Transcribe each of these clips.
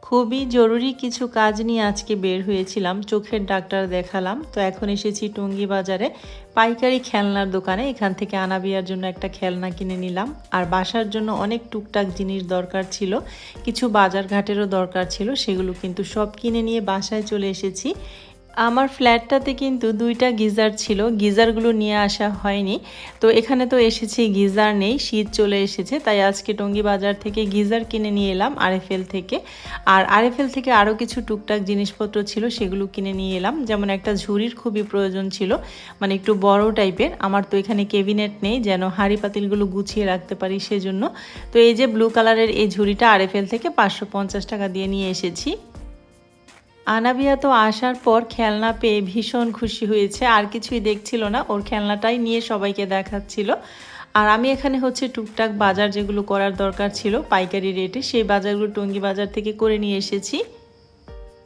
খুবই জরুরি কিছু কাজ নিয়ে আজকে বের হয়েছিলাম, চোখের ডাক্তার দেখালাম। তো এখন এসেছি টঙ্গী বাজারে পাইকারি খেলনার দোকানে। এখান থেকে আনাবিয়ার জন্য একটা খেলনা কিনে নিলাম। আর বাসার জন্য অনেক টুকটাক জিনিস দরকার ছিল, কিছু বাজার ঘাটেরও দরকার ছিল, সেগুলো কিন্তু সব কিনে নিয়ে বাসায় চলে এসেছি। আমার ফ্ল্যাটটাতে কিন্তু দুইটা গিজার ছিল, গিজারগুলো নিয়ে আসা হয়নি। তো এখানে তো এসেছি, গিজার নেই, শীত চলে এসেছে, তাই আজকে টঙ্গী বাজার থেকে গিজার কিনে নিয়ে এলাম আরএফএল থেকে। আর আরএফএল থেকে আরও কিছু টুকটাক জিনিসপত্র ছিল, সেগুলো কিনে নিয়ে এলাম। যেমন একটা ঝুড়ির খুবই প্রয়োজন ছিল, মানে একটু বড় টাইপের। আমার তো এখানে ক্যাবিনেট নেই, যেন হাঁড়ি পাতিলগুলো গুছিয়ে রাখতে পারি সেজন্য। তো এই যে ব্লু কালারের এই ঝুড়িটা আরএফএল থেকে 550 টাকা দিয়ে নিয়ে এসেছি। আনাবিয়া তো আসার পর খেলনা পেয়ে ভীষণ খুশি হয়েছে, আর কিছুই দেখছিল না, ওর খেলনাটাই নিয়ে সবাইকে দেখাচ্ছিল। আর আমি এখানে হচ্ছে টুকটাক বাজার যেগুলো করার দরকার ছিল পাইকারি রেটে, সেই বাজারগুলো টঙ্গী বাজার থেকে করে নিয়ে এসেছি।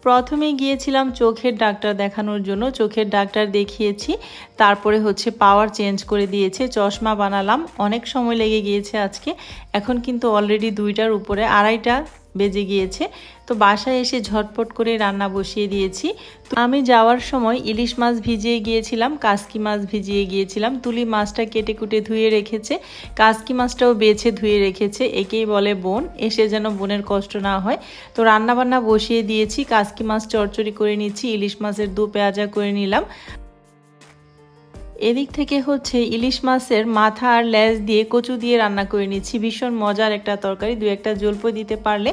প্রথমে গিয়েছিলাম চোখের ডাক্তার দেখানোর জন্য, চোখের ডাক্তার দেখিয়েছি, তারপরে হচ্ছে পাওয়ার চেঞ্জ করে দিয়েছে, চশমা বানালাম। অনেক সময় লেগে গিয়েছে আজকে, এখন কিন্তু অলরেডি 2টার উপরে, 2:30টা বেজে গিয়েছে। তো বাসায় এসে ঝটপট করে রান্না বসিয়ে দিয়েছি। তো আমি যাওয়ার সময় ইলিশ মাছ ভিজিয়ে গিয়েছিলাম, কাসকি মাছ ভিজিয়ে গিয়েছিলাম। তুলি মাছটা কেটে কুটে ধুয়ে রেখেছে, কাসকি মাছটাও বেছে ধুয়ে রেখেছে। একেই বলে বোন, এসে যেন বোনের কষ্ট না হয়। তো রান্না বান্না বসিয়ে দিয়েছি, কাসকি মাছ চড়চড়ি করে নিচ্ছি, ইলিশ মাছের দু পেঁয়াজা করে নিলাম। এদিক থেকে হচ্ছে ইলিশ মাছের মাথা আর লেজ দিয়ে কচু দিয়ে রান্না করে নিচ্ছি। ভীষণ মজার একটা তরকারি, দু একটা জলপো দিতে পারলে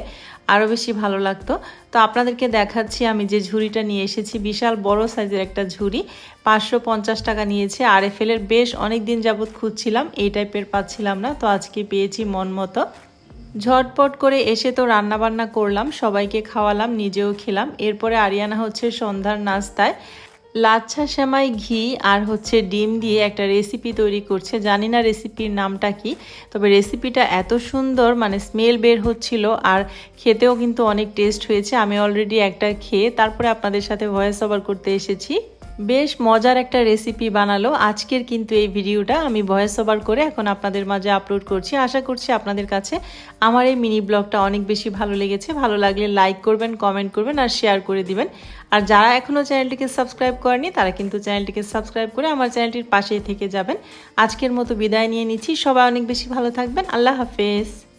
আরও বেশি ভালো লাগতো। তো আপনাদেরকে দেখাচ্ছি আমি যে ঝুড়িটা নিয়ে এসেছি, বিশাল বড় সাইজের একটা ঝুড়ি, 550 টাকা নিয়েছে। আরএফএলের বেশ অনেক দিন যাবৎ খুঁজছিলাম, এই টাইপের পাচ্ছিলাম না, তো আজকে পেয়েছি মন মতো। ঝটপট করে এসে তো রান্না বান্না করলাম, সবাইকে খাওয়ালাম, নিজেও খেলাম। এরপরে আরিয়ানা হচ্ছে সন্ধ্যার নাস্তায় লাচ্ছা সেমাই, ঘি আর হচ্ছে ডিম দিয়ে একটা রেসিপি তৈরি করছে। জানি না রেসিপির নামটা কি, তবে রেসিপিটা এত সুন্দর, মানে স্মেল বের হচ্ছিল, আর খেতেও কিন্তু অনেক টেস্ট হয়েছে। আমি অলরেডি একটা খেয়ে তারপরে আপনাদের সাথে ভয়েস ওভার করতে এসেছি। বেশ মজার একটা রেসিপি বানালো আজকের কিন্তু এই ভিডিওটা আমি ভয়েস ওভার করে এখন আপনাদের মাঝে আপলোড করছি। আশা করছি আপনাদের কাছে আমার এই মিনি ব্লগটা অনেক বেশি ভালো লেগেছে। ভালো লাগলে লাইক করবেন, কমেন্ট করবেন আর শেয়ার করে দিবেন। আর যারা এখনও চ্যানেলটিকে সাবস্ক্রাইব করেনি তারা কিন্তু চ্যানেলটিকে সাবস্ক্রাইব করে আমার চ্যানেলটির পাশেই থেকে যাবেন। আজকের মতো বিদায় নিয়ে নিচ্ছি, সবাই অনেক বেশি ভালো থাকবেন। আল্লাহ হাফেজ।